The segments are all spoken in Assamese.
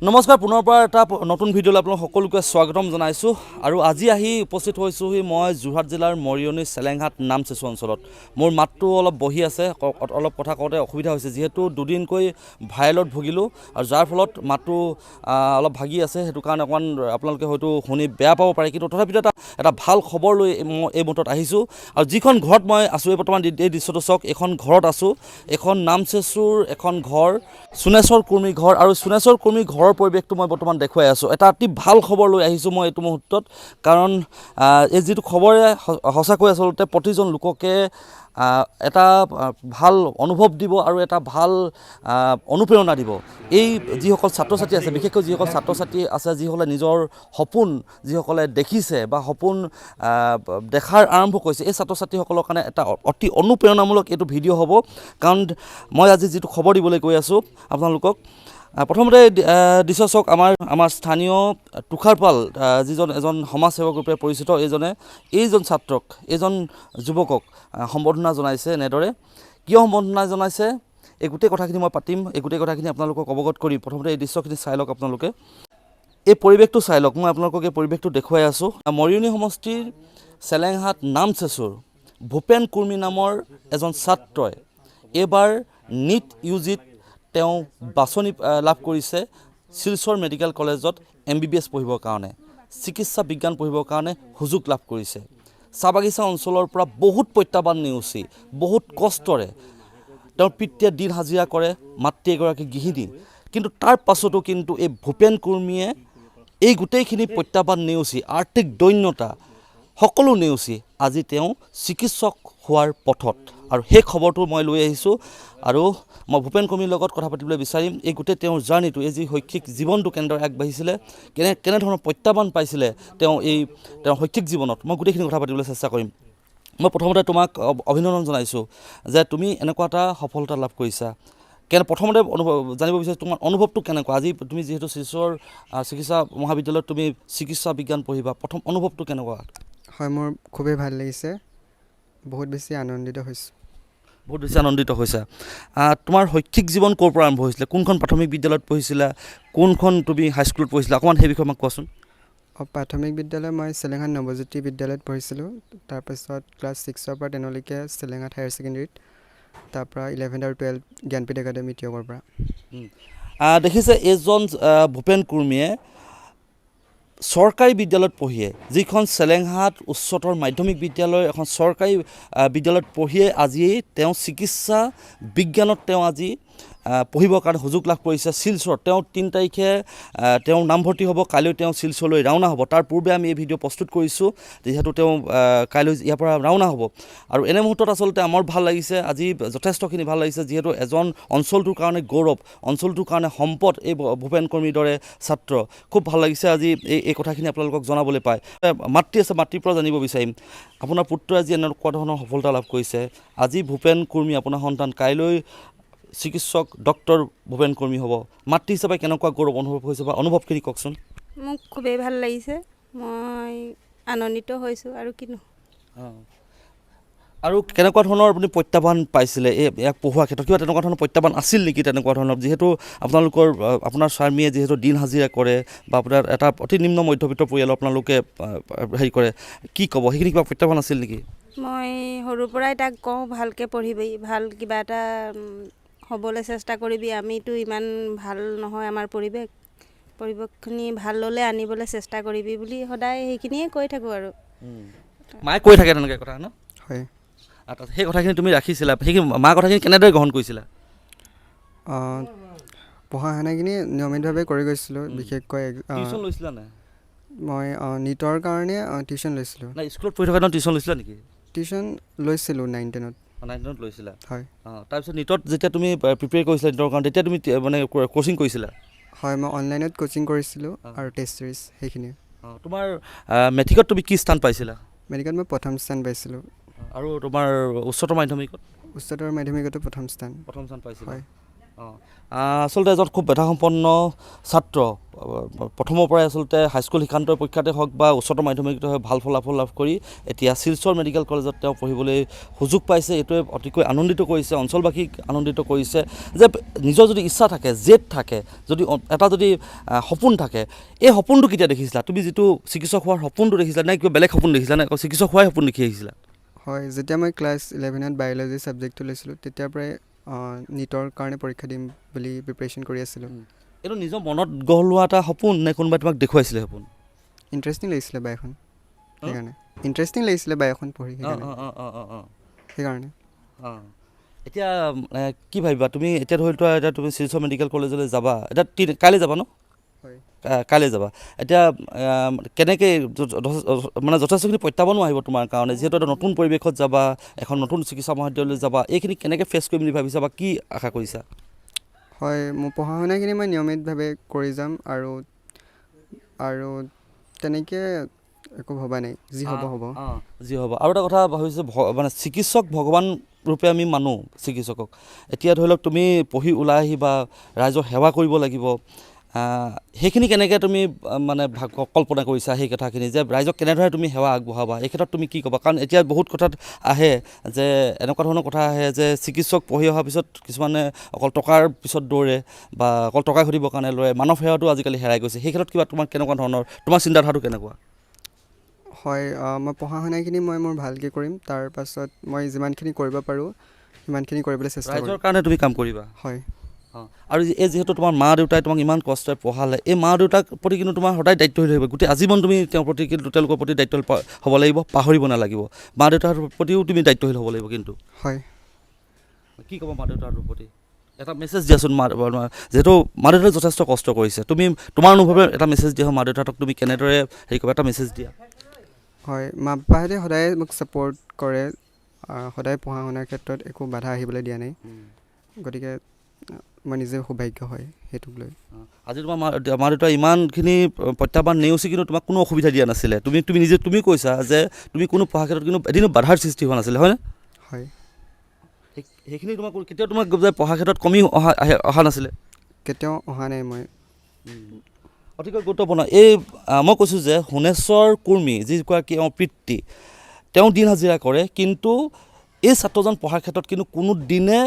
নমস্কাৰ পুনৰ পৰা এটা নতুন ভিডিঅ'লৈ আপোনালোক সকলোকে স্বাগতম জনাইছোঁ আৰু আজি আহি উপস্থিত হৈছোঁহি মই যোৰহাট জিলাৰ মৰিয়নি চেলেংঘাট নামচেচু অঞ্চলত। মোৰ মাতটো অলপ বহি আছে, অলপ কথা কওঁতে অসুবিধা হৈছে যিহেতু দুদিনকৈ ভাইৰেলত ভুগিলোঁ আৰু যাৰ ফলত মাতটো অলপ ভাগি আছে। সেইটো কাৰণে অকণমান আপোনালোকে হয়তো শুনি বেয়া পাব পাৰে, কিন্তু তথাপিতো এটা ভাল খবৰ লৈ মই এই মুহূৰ্তত আহিছোঁ। আৰু যিখন ঘৰত মই আছোঁ এই বৰ্তমান এই দৃশ্যটো চাওক, এইখন ঘৰত আছোঁ। এখন নামচেচুৰ এখন ঘৰ, সোণেশ্বৰ কুৰ্মী ঘৰ, আৰু সোণেশ্বৰ কুৰ্মী ঘৰৰ পৰিৱেশটো মই বৰ্তমান দেখুৱাই আছোঁ। এটা অতি ভাল খবৰ লৈ আহিছোঁ মই এইটো মুহূৰ্তত, কাৰণ এই যিটো খবৰে সঁচাকৈ আচলতে প্ৰতিজন লোককে এটা ভাল অনুভৱ দিব আৰু এটা ভাল অনুপ্ৰেৰণা দিব। এই যিসকল ছাত্ৰ ছাত্ৰী আছে, বিশেষকৈ যিসকল ছাত্ৰ ছাত্ৰী আছে যিসকলে নিজৰ সপোন যিসকলে দেখিছে বা সপোন দেখাৰ আৰম্ভ কৰিছে, এই ছাত্ৰ ছাত্ৰীসকলৰ কাৰণে এটা অতি অনুপ্ৰেৰণামূলক এইটো ভিডিঅ' হ'ব। কাৰণ মই আজি যিটো খবৰ দিবলৈ গৈ আছোঁ আপোনালোকক, প্ৰথমতে দৃশ্য চাওক। আমাৰ স্থানীয় তুষাৰপাল যিজন এজন সমাজসেৱক ৰূপে পৰিচিত, এইজন ছাত্ৰক, এইজন যুৱকক সম্বৰ্ধনা জনাইছে। এনেদৰে কিয় সম্বৰ্ধনা জনাইছে এই গোটেই কথাখিনি মই পাতিম, এই গোটেই কথাখিনি আপোনালোকক অৱগত কৰিম। প্ৰথমতে এই দৃশ্যখিনি চাই লওক আপোনালোকে, এই পৰিৱেশটো চাই লওক। মই আপোনালোকক এই পৰিৱেশটো দেখুৱাই আছোঁ। মৰিয়নি সমষ্টিৰ চেলেংঘাট নামচেচুৰ ভূপেন কুৰ্মী নামৰ এজন ছাত্ৰই এইবাৰ নীট ইউজিত তেওঁ বাছনি লাভ কৰিছে শিলচৰ মেডিকেল কলেজত MBBS পঢ়িবৰ কাৰণে, চিকিৎসা বিজ্ঞান পঢ়িবৰ কাৰণে সুযোগ লাভ কৰিছে। চাহ বাগিচা অঞ্চলৰ পৰা বহুত প্ৰত্যাহ্বান নেওচি বহুত কষ্টৰে তেওঁৰ পিতৃয়ে দিন হাজিৰা কৰে, মাতৃ এগৰাকী গৃহিণী, কিন্তু তাৰ পাছতো কিন্তু এই ভূপেন কুৰ্মীয়ে এই গোটেইখিনি প্ৰত্যাহ্বান নেওচি, আৰ্থিক দৈন্যতা সকলো নেওচি আজি তেওঁ চিকিৎসক হোৱাৰ পথত। আৰু সেই খবৰটো মই লৈ আহিছোঁ আৰু মই ভূপেন কুৰ্মীৰ লগত কথা পাতিবলৈ বিচাৰিম। এই গোটেই তেওঁৰ জাৰ্ণিটো, এই যি শৈক্ষিক জীৱনটো কেনেদৰে আগবাঢ়িছিলে, কেনেধৰণৰ প্ৰত্যাহ্বান পাইছিলে তেওঁৰ শৈক্ষিক জীৱনত, মই গোটেইখিনি কথা পাতিবলৈ চেষ্টা কৰিম। মই প্ৰথমতে তোমাক অভিনন্দন জনাইছোঁ যে তুমি এনেকুৱা এটা সফলতা লাভ কৰিছা। প্ৰথমতে জানিব বিচাৰিছোঁ তোমাৰ অনুভৱটো কেনেকুৱা। আজি তুমি যিহেতু শিলচৰ চিকিৎসা মহাবিদ্যালয়ত তুমি চিকিৎসা বিজ্ঞান পঢ়িবা, প্ৰথম অনুভৱটো কেনেকুৱা? হয়, মোৰ খুবেই ভাল লাগিছে, বহুত বেছি আনন্দিত হৈছোঁ। বহুত বেছি আনন্দিত হৈছা। তোমাৰ শৈক্ষিক জীৱন ক'ৰ পৰা আৰম্ভ হৈছিলে? কোনখন প্ৰাথমিক বিদ্যালয়ত পঢ়িছিলা? কোনখন তুমি হাইস্কুলত পঢ়িছিলা? অকণমান সেই বিষয়ে আমাক কোৱাচোন। প্ৰাথমিক বিদ্যালয় মই চেলেংঘাট নৱজ্যোতি বিদ্যালয়ত পঢ়িছিলোঁ। তাৰপাছত ক্লাছ 6ৰ পৰা 10লৈকে চেলেংঘাট হায়াৰ ছেকেণ্ডেৰীত, তাৰপৰা 11 আৰু 12 জ্ঞানপীঠ একাডেমি টিয়কৰ পৰা। দেখিছে এইজন ভূপেন কুৰ্মীয়ে চৰকাৰী বিদ্যালয়ত পঢ়িয়ে, যিখন চেলেংঘাট উচ্চতৰ মাধ্যমিক বিদ্যালয়, এখন চৰকাৰী বিদ্যালয়ত পঢ়িয়ে আজি তেওঁ চিকিৎসা বিজ্ঞানত তেওঁ আজি পঢ়িবৰ কাৰণে সুযোগ লাভ কৰিছে শিলচৰত। তেওঁ 3 তাৰিখে তেওঁৰ নামভৰ্তি হ'ব, কাইলৈ তেওঁ শিলচৰলৈ ৰাওনা হ'ব। তাৰ পূৰ্বে আমি এই ভিডিঅ' প্ৰস্তুত কৰিছোঁ যিহেতু তেওঁ কাইলৈ ইয়াৰ পৰা ৰাওনা হ'ব। আৰু এনে মুহূৰ্তত আচলতে আমাৰ ভাল লাগিছে, আজি যথেষ্টখিনি ভাল লাগিছে, যিহেতু এজন অঞ্চলটোৰ কাৰণে গৌৰৱ, অঞ্চলটোৰ কাৰণে সম্পদ এই ভূপেন কুৰ্মীৰ দৰে ছাত্ৰ। খুব ভাল লাগিছে আজি এই কথাখিনি আপোনালোকক জনাবলৈ পায়। মাতৃ আছে, মাতৃৰ পৰা জানিব বিচাৰিম, আপোনাৰ পুত্ৰই আজি এনেকুৱা ধৰণৰ সফলতা লাভ কৰিছে। আজি ভূপেন কুৰ্মী আপোনাৰ সন্তান, কাইলৈ চিকিৎসক ডক্টৰ ভূপেন কুৰ্মী হ'ব। মাতৃ হিচাপে কেনেকুৱা গৌৰৱ অনুভৱ হৈছে বা অনুভৱখিনি কওকচোন। মোক খুবেই ভাল লাগিছে, মই আনন্দিত হৈছোঁ আৰু কিনো। আৰু কেনেকুৱা ধৰণৰ আপুনি প্ৰত্যাহ্বান পাইছিলে ইয়াক পঢ়োৱাৰ ক্ষেত্ৰত? কিবা তেনেকুৱা ধৰণৰ প্ৰত্যাহ্বান আছিল নেকি? তেনেকুৱা ধৰণৰ যিহেতু আপোনাৰ স্বামীয়ে যিহেতু দিন হাজিৰা কৰে বা আপোনাৰ এটা অতি নিম্ন মধ্যবিত্ত পৰিয়ালৰ আপোনালোকে হেৰি কৰে, কি ক'ব সেইখিনি? কিবা প্ৰত্যাহ্বান আছিল নেকি? মই সৰুৰ পৰাই তাক কওঁ, ভালকৈ পঢ়িবি, ভাল কিবা এটা হ'বলৈ চেষ্টা কৰিবি, আমিতো ইমান ভাল নহয়, আমাৰ পৰিৱেশখিনি ভাল ল'লে আনিবলৈ চেষ্টা কৰিবি বুলি সদায় সেইখিনিয়ে কৈ থাকোঁ আৰু। মায়ে কৈ থাকে তেনেকৈ কথা ন? হয়। সেই কথাখিনি তুমি ৰাখিছিলা, সেইখিনি মাৰ কথাখিনি কেনেদৰে গ্ৰহণ কৰিছিলা? পঢ়া শুনাখিনি নিয়মিতভাৱে কৰি গৈছিলোঁ। বিশেষকৈ টিউশ্যন লৈছিলা নাই? মই নীটৰ কাৰণে টিউশ্যন লৈছিলোঁ। নাই, স্কুলত পঢ়ি থকা টিউশ্যন লৈছিলা নেকি? টিউশ্যন লৈছিলোঁ 9-10ত। 9-10ত লৈছিলা? হয়। তাৰপিছত নীটত যেতিয়া তুমি প্ৰিপেয়াৰ কৰিছিলা নীটৰ কাৰণে, তেতিয়া তুমি মানে কোচিং কৰিছিলা? হয়, মই অনলাইনত কোচিং কৰিছিলোঁ আৰু টেষ্ট চিৰিজ সেইখিনিয়ে। তোমাৰ মেট্ৰিকত তুমি কি স্থান পাইছিলা? মেট্ৰিকত মই প্ৰথম স্থান পাইছিলোঁ। আৰু তোমাৰ উচ্চতৰ মাধ্যমিকত? উচ্চতৰ মাধ্যমিকতো প্ৰথম স্থান পাইছিলা? হয়। আচলতে এজন খুব মেধাসম্পন্ন ছাত্ৰ প্ৰথমৰ পৰাই আচলতে হাইস্কুল শিক্ষান্তৰ পৰীক্ষাতে হওক বা উচ্চতৰ মাধ্যমিকতে হওক ভাল ফলাফল লাভ কৰি এতিয়া শিলচৰ মেডিকেল কলেজত তেওঁ পঢ়িবলৈ সুযোগ পাইছে। এইটোৱে অতিকৈ আনন্দিত কৰিছে, অঞ্চলবাসীক আনন্দিত কৰিছে যে নিজৰ যদি ইচ্ছা থাকে, জেদ থাকে, যদি এটা যদি সপোন থাকে, এই সপোনটো কেতিয়া দেখিছিলা? তুমি যিটো চিকিৎসক হোৱাৰ সপোনটো দেখিছিলা নে কিবা বেলেগ সপোন দেখিছিলা নে চিকিৎসক হোৱাই সপোন দেখি আহিছিলা? হয়, যেতিয়া মই ক্লাছ 11ত বায়'লজি ছাবজেক্টটো লৈছিলোঁ তেতিয়াৰ পৰাই নীটৰ কাৰণে পৰীক্ষা দিম বুলি প্ৰিপেৰেশ্যন কৰি আছিলোঁ। এইটো নিজৰ মনত গঢ় লোৱা এটা সপোন নে কোনোবাই তোমাক দেখুৱাইছিলে সপোন? ইণ্টাৰেষ্টিং লাগিছিলে বায়'খন, সেইকাৰণে ইণ্টাৰেষ্টিং লাগিছিলে বায়'খন পঢ়ি, সেইকাৰণে এতিয়া কি ভাবিবা তুমি? এতিয়া ধৰি লোৱা এতিয়া তুমি শিলচৰ মেডিকেল কলেজলৈ যাবা, এতিয়া কাইলৈ যাবা ন? হয়, কাইলৈ যাবা। এতিয়া কেনেকৈ মানে যথেষ্টখিনি প্ৰত্যাহ্বানো আহিব তোমাৰ কাৰণে, যিহেতু এটা নতুন পৰিৱেশত যাবা, এখন নতুন চিকিৎসা মহাবিদ্যালয়লৈ যাবা, এইখিনি কেনেকৈ ফেচ কৰিম বুলি ভাবিছা বা কি আশা কৰিছা? হয়, মোৰ পঢ়া শুনাখিনি মই নিয়মিতভাৱে কৰি যাম আৰু তেনেকৈ একো ভবা নাই, যি হ'ব হ'ব। যি হ'ব। আৰু এটা কথা ভাবিছোঁ, মানে চিকিৎসক ভগৱান ৰূপে আমি মানো চিকিৎসকক। এতিয়া ধৰি লওক তুমি পঢ়ি ওলাই আহিবা, ৰাইজৰ সেৱা কৰিব লাগিব, সেইখিনি কেনেকৈ তুমি মানে কল্পনা কৰিছা সেই কথাখিনি, যে ৰাইজক কেনেদৰে তুমি সেৱা আগবঢ়াবা? এই ক্ষেত্ৰত তুমি কি ক'বা? কাৰণ এতিয়া বহুত কথাত আহে যে এনেকুৱা ধৰণৰ কথা আহে যে চিকিৎসক পঢ়ি অহাৰ পিছত কিছুমানে অকল টকাৰ পিছত দৌৰে বা অকল টকা ঘটিবৰ কাৰণে লয়, মানৱ সেৱাটো আজিকালি হেৰাই গৈছে। সেই ক্ষেত্ৰত কিবা তোমাৰ কেনেকুৱা ধৰণৰ, তোমাৰ চিন্তাধাৰাটো কেনেকুৱা? হয়, মই পঢ়া শুনাখিনি মই মোৰ ভালকৈ কৰিম, তাৰ পাছত মই যিমানখিনি কৰিব পাৰোঁ সিমানখিনি কৰিবলৈ চেষ্টা কৰিম। ৰাইজৰ কাৰণে তুমি কাম কৰিবা? হয়। আৰু এই যিহেতু তোমাৰ মা দেউতাই তোমাক ইমান কষ্টৰে পঢ়ালে, এই মা দেউতাক প্ৰতি কিন্তু তোমাৰ সদায় দায়িত্বশীল থাকিব, গোটেই আজীৱন তুমি তেওঁৰ প্ৰতি কিন্তু তেওঁলোকৰ প্ৰতি দায়িত্বশীল হ'ব লাগিব, পাহৰিব নালাগিব। মা দেউতাৰ প্ৰতিও তুমি দায়িত্বশীল হ'ব লাগিব কিন্তু। হয়। কি ক'বা মা দেউতাৰ প্ৰতি? এটা মেছেজ দিয়াচোন, যিহেতু মা দেউতাই যথেষ্ট কষ্ট কৰিছে, তুমি তোমাৰ অনুভৱে এটা মেছেজ দিয়া হয় মা দেউতাক, তুমি কেনেদৰে হেৰি কৰিবা, এটা মেছেজ দিয়া। হয়, মা পাপাহঁতে সদায় মোক ছাপোৰ্ট কৰে, সদায় পঢ়া শুনাৰ ক্ষেত্ৰত একো বাধা আহিবলৈ দিয়া নাই, গতিকে মই নিজে সৌভাগ্য হয় সেইটোক লৈ। আজি তোমাৰ মা দেউতাই ইমানখিনি প্ৰত্যাহ্বান নেওচি কিন্তু তোমাক কোনো অসুবিধা দিয়া নাছিলে, তুমি নিজে তুমি কৈছা যে তুমি কোনো পঢ়া ক্ষেত্ৰত কিন্তু এদিনো বাধাৰ সৃষ্টি হোৱা নাছিলে, হয়নে? হয়। সেইখিনি তোমাক কেতিয়াও তোমাক যে পঢ়া ক্ষেত্ৰত কমি অহা নাছিলে? কেতিয়াও অহা নাই। মই অতিকৈ গুৰুত্বপূৰ্ণ এই মই কৈছোঁ যে সোণেশ্বৰ কুৰ্মী যিগৰাকী পিতৃ, তেওঁ দিন হাজিৰা কৰে, কিন্তু এই ছাত্ৰজন পঢ়াৰ ক্ষেত্ৰত কিন্তু কোনো দিনে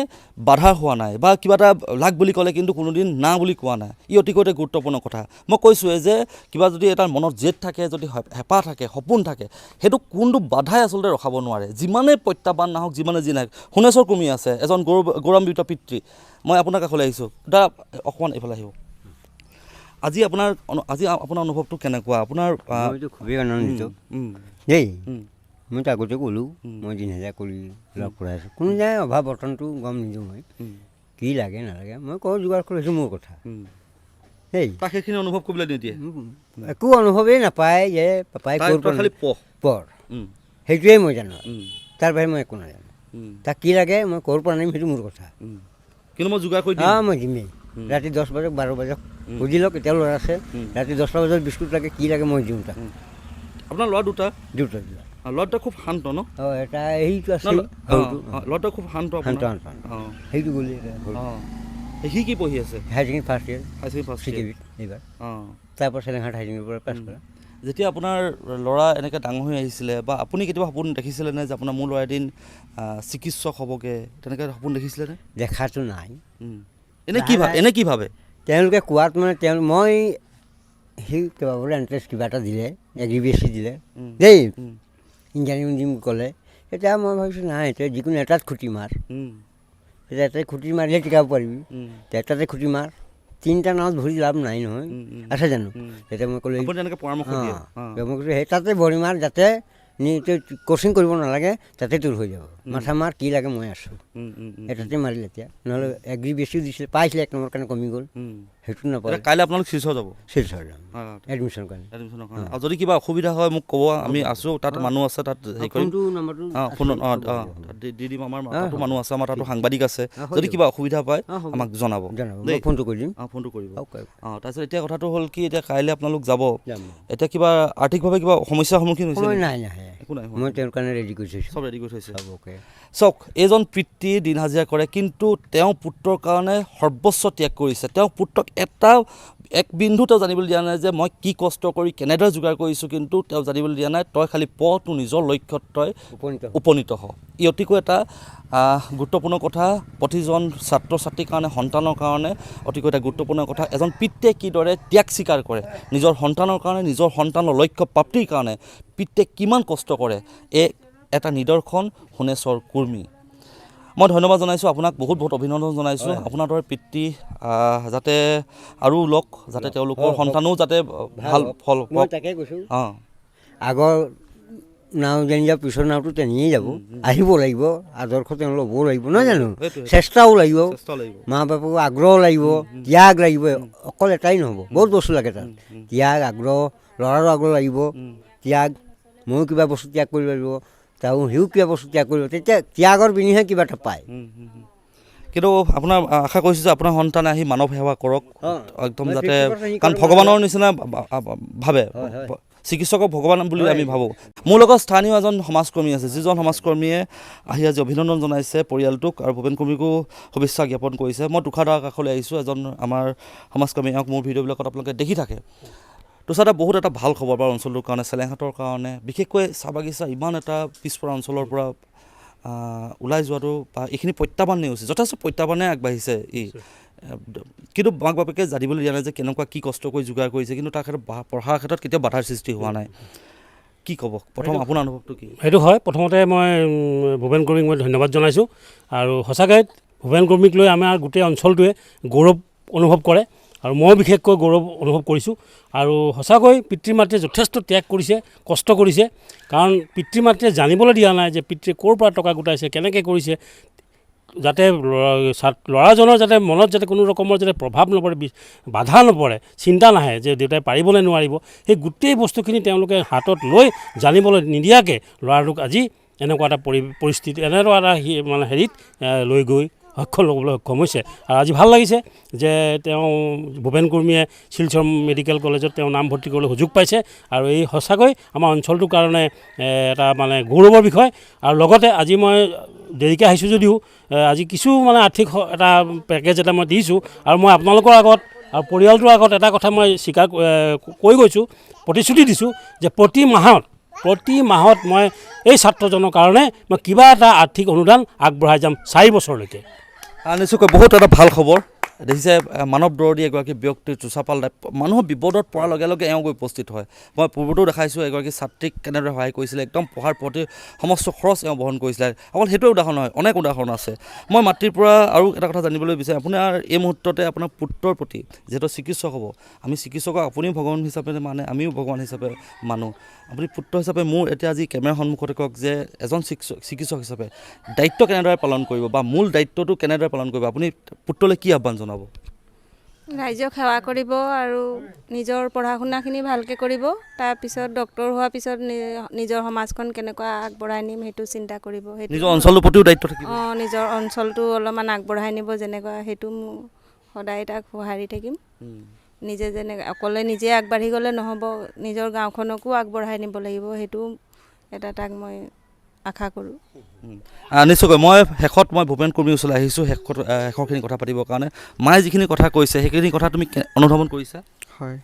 বাধা হোৱা নাই বা কিবা এটা লাগ বুলি ক'লে কিন্তু কোনোদিন না বুলি কোৱা নাই। ই অতিকৈ গুৰুত্বপূৰ্ণ কথা। মই কৈছোঁৱে যে কিবা যদি এটা মনত জেদ থাকে, যদি হেঁপাহ থাকে, সপোন থাকে, সেইটো কোনটো বাধাই আচলতে ৰখাব নোৱাৰে, যিমানেই প্ৰত্যাহ্বান নাহক, যিমানে যি নাহক। সোণেশ্বৰ কুৰ্মী আছে, এজন গৌৰৱান্বিত পিতৃ। মই আপোনাৰ কাষলৈ আহিছোঁ, দাদা অকণমান এইফালে আহিব। আজি আপোনাৰ অনুভৱটো কেনেকুৱা? আপোনাৰ মইতো খুবেই আনন্দিত দেই। মইতো আগতে ক'লোঁ, মই দিন হাজাৰ কৰি লগ কৰাইছোঁ, কোনো যায় অভাৱ বৰ্তনটো গম নিদিওঁ। মই কি লাগে নালাগে মই কওঁ, যোগাৰ কৰিছোঁ, মোৰ কথা দেই। সেইখিনি অনুভৱ কৰিবলৈ নিদিয়ে, একো অনুভৱেই নাপায় যে পাপাই খালি পঢ়, সেইটোৱেই মই জানো, তাৰ বাহিৰে মই একো নাজানো। তাক কি লাগে মই ক'ৰ পৰা আনিম, সেইটো মোৰ কথা, কিন্তু মই যোগাৰ কৰি দিম। মই দিমেই। ৰাতি 10 বাজক 12 বাজক সুধি লওক, এতিয়াও ল'ৰা আছে, ৰাতি 10টা বজাত বিস্কুট লাগে, কি লাগে মই দিওঁ তাক। আপোনাৰ ল'ৰা দুটা? দুটা। ল'ৰাটো খুব শান্ত ন? এটা সেইটো আছে, ল'ৰাটো খুব শান্ত। সেইটো গ'লে সি কি পঢ়ি আছে? হায়াৰ ছেকেণ্ডেৰী ফাৰ্ষ্ট ইয়েৰ, এইবাৰ। তাৰপৰা চেলেংঘাট হায়াৰ ছেকেণ্ডেৰীৰ পৰা পাছ কৰা। যেতিয়া আপোনাৰ ল'ৰা এনেকৈ ডাঙৰ হৈ আহিছিলে বা আপুনি কেতিয়াবা সপোন দেখিছিলে নে যে আপোনাৰ মোৰ ল'ৰা এদিন চিকিৎসক হ'বগৈ, তেনেকৈ সপোন দেখিছিলেনে? দেখাটো নাই। এনে কি ভাবে তেওঁলোকে কোৱাত, মানে মই সেই কেইবাবাৰো এণ্ট্ৰেঞ্চ কিবা এটা দিলে, এগ্ৰিবেচি দিলে দেই, ইঞ্জিনিয়াৰিং দিম ক'লে, তেতিয়া মই ভাবিছোঁ নাই, এতিয়া যিকোনো এটাত খুটি মাৰ, তেতিয়া এটাই খুটি মাৰিলে টিকাব পাৰিবি, এটাতে খুটি মাৰ, 3টা নাৱত ভৰি লাভ নাই নহয়, আছে জানো? তেতিয়া মই ক'লোঁ, মই কৈছোঁ সেই তাতে ভৰি মাৰ, যাতে কোচিং কৰিব নালাগে, তাতে তোৰ হৈ যাব, মাথা মাৰ, কি লাগে মই আছোঁ। এটাতে মাৰিলে এতিয়া, নহ'লে এগ্ৰিবেচিও দিছিলে, পাইছিলে 1 নম্বৰ কাৰণে কমি গ'ল, সেইটো নাপালে। কাইলৈ আপোনালোক শিলচৰ যাব? শিলচৰ যাম এডমিশ্যনৰ কাৰণে। আৰু যদি কিবা অসুবিধা হয় মোক ক'ব, আমি আছোঁ, তাত মানুহ আছে, তাত হেৰি কৰিম, দি দিম। আমাৰ তাতো মানুহ আছে, আমাৰ তাতো সাংবাদিক আছে, যদি কিবা অসুবিধা পায় আমাক জনাব, ফোনটো কৰি দিম। ফোনটো কৰিব। তাৰপিছত এতিয়া কথাটো হ'ল কি, এতিয়া কাইলৈ আপোনালোক যাব, এতিয়া কিবা আৰ্থিকভাৱে কিবা সমস্যাৰ সন্মুখীন হৈছে? নাই, একো নাই মই তেওঁৰ কাৰণে ৰেডি কৰি থৈছোঁ চব ৰেডি কৰি থৈছে চবকে। চাওক এইজন পিতৃ দিন হাজিৰা কৰে কিন্তু তেওঁ পুত্ৰৰ কাৰণে সৰ্বোচ্চ ত্যাগ কৰিছে। তেওঁ পুত্ৰক এক বিন্দু তেওঁ জানিবলৈ দিয়া নাই যে মই কি কষ্ট কৰি কেনেদৰে যোগাৰ কৰিছোঁ, কিন্তু তেওঁ জানিবলৈ দিয়া নাই তই খালি তোৰ নিজৰ লক্ষ্যত তই উপনীত হ। ই অতিকৈ এটা গুৰুত্বপূৰ্ণ কথা, প্ৰতিজন ছাত্ৰ ছাত্ৰীৰ কাৰণে, সন্তানৰ কাৰণে অতিকৈ এটা গুৰুত্বপূৰ্ণ কথা। এজন পিতৃয়ে কিদৰে ত্যাগ স্বীকাৰ কৰে নিজৰ সন্তানৰ কাৰণে, নিজৰ সন্তানৰ লক্ষ্য প্ৰাপ্তিৰ কাৰণে পিতৃয়ে কিমান কষ্ট কৰে, এটা নিদৰ্শন সোণেশ্বৰ কুৰ্মী। মই ধন্যবাদ জনাইছোঁ আপোনাক, বহুত অভিনন্দন জনাইছোঁ। আপোনাৰ দৰে পিতৃ যাতে আৰু ওলক, যাতে তেওঁলোকৰ সন্তানো যাতে ভাল ফল মই তাকে কৈছোঁ। অঁ, আগৰ নাও যেনি যাব পিছৰ নাওটো তেনেকেই যাব, আহিব লাগিব, আদৰ্শ তেওঁ ল'বও লাগিব, নহয় জানো? চেষ্টাও লাগিব, মা বাপেকৰ আগ্ৰহ লাগিব, ত্যাগ লাগিব। অকল এটাই নহ'ব, বহুত বস্তু লাগে তাত। ত্যাগ, আগ্ৰহ, ল'ৰাৰো আগ্ৰহ লাগিব, ত্যাগ, ময়ো কিবা বস্তু ত্যাগ কৰিব লাগিব, সিও কিবা বস্তু ত্যাগ কৰিব, তেতিয়া ত্যাগৰ বিনিহে কিবা এটা পায়। কিন্তু আপোনাৰ আশা কৰিছোঁ যে আপোনাৰ সন্তানে আহি মানৱ সেৱা কৰক একদম, যাতে কাৰণ ভগৱানৰ নিচিনা ভাবে, চিকিৎসকক ভগৱান বুলি আমি ভাবোঁ। মোৰ লগত স্থানীয় এজন সমাজকৰ্মী আছে, যিজন সমাজকৰ্মীয়ে আহি আজি অভিনন্দন জনাইছে পৰিয়ালটোক আৰু ভূপেন কৰ্মীকো শুভেচ্ছা জ্ঞাপন কৰিছে। মই তুষাৰদাৰ কাষলৈ আহিছোঁ, এজন আমাৰ সমাজকৰ্মী, মোৰ ভিডিঅ'বিলাকত আপোনালোকে দেখি থাকে। তুষাৰদা, বহুত এটা ভাল খবৰ বাৰু অঞ্চলটোৰ কাৰণে, চেলেংহাটৰ কাৰণে, বিশেষকৈ চাহ বাগিচা ইমান এটা পিছপৰা অঞ্চলৰ পৰা ওলাই যোৱাটো বা এইখিনি প্ৰত্যাহ্বান নেওচি, যথেষ্ট প্ৰত্যাহ্বানে আগবাঢ়িছে কিন্তু মাক বাপেকে জানিবলৈ দিয়া নাই যে কেনেকুৱা কি কষ্ট কৰি যোগাৰ কৰিছে, কিন্তু তাৰ ক্ষেত্ৰত পঢ়াৰ ক্ষেত্ৰত কেতিয়াও বাধাৰ সৃষ্টি হোৱা নাই। কি ক'ব প্ৰথম আপোনাৰ অনুভৱটো কি? সেইটো হয়, প্ৰথমতে মই ভূপেন কৰ্মীক মই ধন্যবাদ জনাইছোঁ। আৰু সঁচাকৈ ভূপেন কৰ্মীক লৈ আমাৰ গোটেই অঞ্চলটোৱে গৌৰৱ অনুভৱ কৰে, আৰু মই বিশেষকৈ গৌৰৱ অনুভৱ কৰিছোঁ। আৰু সঁচাকৈ পিতৃ মাতৃয়ে যথেষ্ট ত্যাগ কৰিছে, কষ্ট কৰিছে, কাৰণ পিতৃ মাতৃয়ে জানিবলৈ দিয়া নাই যে পিতৃয়ে ক'ৰ পৰা টকা গোটাইছে, কেনেকৈ কৰিছে, যাতে ল'ৰাজনৰ যাতে মনত যাতে কোনো ৰকমৰ যাতে প্ৰভাৱ নপৰে, বাধা নপৰে, চিন্তা নাহে যে দেউতাই পাৰিবলৈ নোৱাৰিব, সেই গোটেই বস্তুখিনি তেওঁলোকে হাতত লৈ জানিবলৈ নিদিয়াকৈ ল'ৰাটোক আজি এনেকুৱা এটা পৰিস্থিতি, এনেকুৱা এটা মানে হেৰিত লৈ গৈ সক্ষম ল'বলৈ সক্ষম হৈছে। আৰু আজি ভাল লাগিছে যে তেওঁ ভূপেন কৰ্মীয়ে শিলচৰ মেডিকেল কলেজত তেওঁ নামভৰ্তি কৰিবলৈ সুযোগ পাইছে, আৰু এই সঁচাকৈ আমাৰ অঞ্চলটোৰ কাৰণে এটা মানে গৌৰৱৰ বিষয়। আৰু লগতে আজি মই দেৰিকৈ আহিছোঁ যদিও আজি কিছু মানে আৰ্থিক এটা পেকেজ এটা মই দিছোঁ, আৰু মই আপোনালোকৰ আগত আৰু পৰিয়ালটোৰ আগত এটা কথা মই কৈ গৈছোঁ, প্ৰতিশ্ৰুতি দিছোঁ যে প্ৰতি মাহত মই এই ছাত্ৰজনৰ কাৰণে মই কিবা এটা আৰ্থিক অনুদান আগবঢ়াই যাম 4 বছৰলৈকে। নিশ্চয়কৈ বহুত এটা ভাল খবৰ। দেখিছে মানৱ দৰদী এগৰাকী ব্যক্তিৰ চোচাপাল মানুহৰ বিপদত পৰাৰ লগে লগে এওঁ গৈ উপস্থিত হয়। মই পূৰ্বতো দেখাইছোঁ এগৰাকী ছাত্ৰীক কেনেদৰে সহায় কৰিছিলে, একদম পঢ়াৰ প্ৰতি সমস্ত খৰচ এওঁ বহন কৰিছিলে। অকল সেইটোৱে উদাহৰণ নহয়, অনেক উদাহৰণ আছে। মই মাতৃৰ পৰা আৰু এটা কথা জানিবলৈ বিচাৰোঁ, আপোনাৰ এই মুহূৰ্ততে আপোনাৰ পুত্ৰৰ প্ৰতি, যিহেতু চিকিৎসক হ'ব, আমি চিকিৎসকক আপুনিও ভগৱান হিচাপে মানে, আমিও ভগৱান হিচাপে মানুহ, আপুনি পুত্ৰ হিচাপে মোৰ এতিয়া আজি কেমেৰাৰ সন্মুখতে কওক যে এজন চিকিৎসক হিচাপে দায়িত্ব কেনেদৰে পালন কৰিব বা মূল দায়িত্বটো কেনেদৰে পালন কৰিব, আপুনি পুত্ৰলৈ কি আহ্বান জনাব? ৰাইজক সেৱা কৰিব আৰু নিজৰ পঢ়া শুনাখিনি ভালকৈ কৰিব, তাৰপিছত ডক্টৰ হোৱাৰ পিছত নিজৰ সমাজখন কেনেকুৱা আগবঢ়াই নিম সেইটো চিন্তা কৰিব। নিজৰ অঞ্চলটোৰ প্ৰতিও দায়িত্ব থাকিব। নিজৰ অঞ্চলটো অলপমান আগবঢ়াই নিব যেনেকুৱা, সেইটো মোৰ সদায় তাক সঁহাৰি থাকিম। নিজে অকলে নিজে আগবাঢ়ি গ'লে নহ'ব, নিজৰ গাঁওখনকো আগবঢ়াই নিব লাগিব, সেইটো এটা তাক মই আশা কৰোঁ। নিশ্চয়কৈ শেষত মই ভূপেন কৰ্মীৰ ওচৰলৈ আহিছোঁ শেষৰখিনি কথা পাতিবৰ কাৰণে। মায়ে যিখিনি কথা কৈছে সেইখিনি কথা তুমি অনুধাৱন কৰিছা? হয়।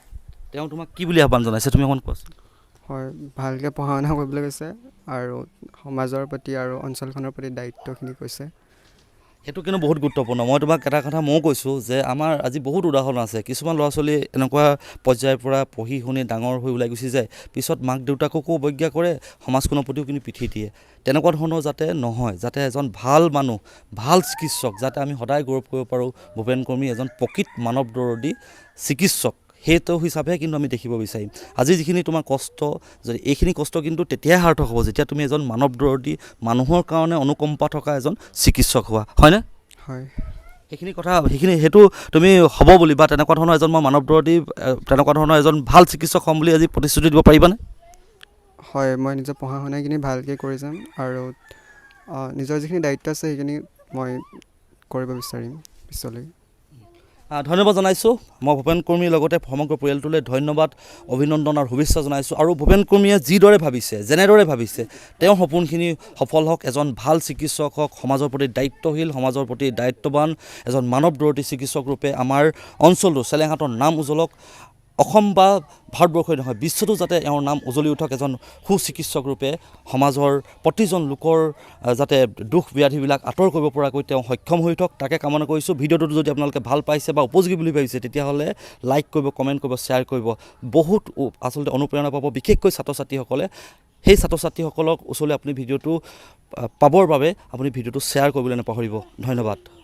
তেওঁ তোমাক কি বুলি আহ্বান জনাইছে তুমি অকণ কোৱাচোন। হয়, ভালকৈ পঢ়া শুনা কৰিবলৈ কৈছে আৰু সমাজৰ প্ৰতি আৰু অঞ্চলখনৰ প্ৰতি দায়িত্বখিনি কৈছে। সেইটো কিন্তু বহুত গুৰুত্বপূৰ্ণ। মই তোমাক এটা কথা ময়ো কৈছোঁ যে আমাৰ আজি বহুত উদাহৰণ আছে, কিছুমান ল'ৰা ছোৱালী এনেকুৱা পৰ্যায়ৰ পৰা পঢ়ি শুনি ডাঙৰ হৈ ওলাই গুচি যায়, পিছত মাক দেউতাককো অৱজ্ঞা কৰে, সমাজখনৰ প্ৰতিও কিন্তু পিঠি দিয়ে। তেনেকুৱা ধৰণৰ যাতে নহয়, যাতে এজন ভাল মানুহ, ভাল চিকিৎসক, যাতে আমি সদায় গৌৰৱ কৰিব পাৰোঁ ভূপেন কৰ্মী এজন প্ৰকৃত মানৱ দৰদী চিকিৎসক, সেইটো হিচাপে কিন্তু আমি দেখিব বিচাৰিম। আজি যিখিনি তোমাৰ কষ্ট, যদি এইখিনি কষ্ট কিন্তু তেতিয়াই সাৰ্থক হ'ব যেতিয়া তুমি এজন মানৱ দৰদী, মানুহৰ কাৰণে অনুকম্পা থকা এজন চিকিৎসক হোৱা, হয়নে? হয়। সেইটো তুমি হ'ব বুলি বা তেনেকুৱা ধৰণৰ এজন মই মানৱ দৰদী, তেনেকুৱা ধৰণৰ এজন ভাল চিকিৎসক হ'ম বুলি আজি প্ৰতিশ্ৰুতি দিব পাৰিবানে? হয়, মই নিজৰ পঢ়া শুনাখিনি ভালকৈ কৰি যাম আৰু নিজৰ যিখিনি দায়িত্ব আছে সেইখিনি মই কৰিব বিচাৰিম পিছলৈ। ধন্যবাদ জনাইছোঁ মই ভূপেন কৰ্মীৰ লগতে সমগ্ৰ পৰিয়ালটোলৈ ধন্যবাদ অভিনন্দন আৰু শুভেচ্ছা জনাইছোঁ আৰু ভূপেন কৰ্মীয়ে যিদৰে ভাবিছে যেনেদৰে ভাবিছে তেওঁৰ সপোনখিনি সফল হওক এজন ভাল চিকিৎসক হওক সমাজৰ প্ৰতি দায়িত্বশীল সমাজৰ প্ৰতি দায়িত্ববান এজন মানৱদৰ্শী চিকিৎসক ৰূপে আমাৰ অঞ্চলটো চেলেংহাটৰ নাম উজ্বলক অসম বা ভাৰতবৰ্ষই নহয় বিশ্বতো যাতে এওঁৰ নাম উজ্বলি উঠক এজন সুচিকিৎসক ৰূপে সমাজৰ প্ৰতিজন লোকৰ যাতে দুখ ব্যাধিবিলাক আঁতৰ কৰিব পৰাকৈ তেওঁ সক্ষম হৈ উঠক তাকে কামনা কৰিছোঁ ভিডিঅ'টো যদি আপোনালোকে ভাল পাইছে বা উপযোগী বুলি ভাবিছে তেতিয়াহ'লে লাইক কৰিব কমেণ্ট কৰিব শ্বেয়াৰ কৰিব বহুত আচলতে অনুপ্ৰেৰণা পাব বিশেষকৈ ছাত্ৰ ছাত্ৰীসকলে সেই ছাত্ৰ ছাত্ৰীসকলক ওচৰলৈ আপুনি ভিডিঅ'টো পাবৰ বাবে আপুনি ভিডিঅ'টো শ্বেয়াৰ কৰিবলৈ নাপাহৰিব ধন্যবাদ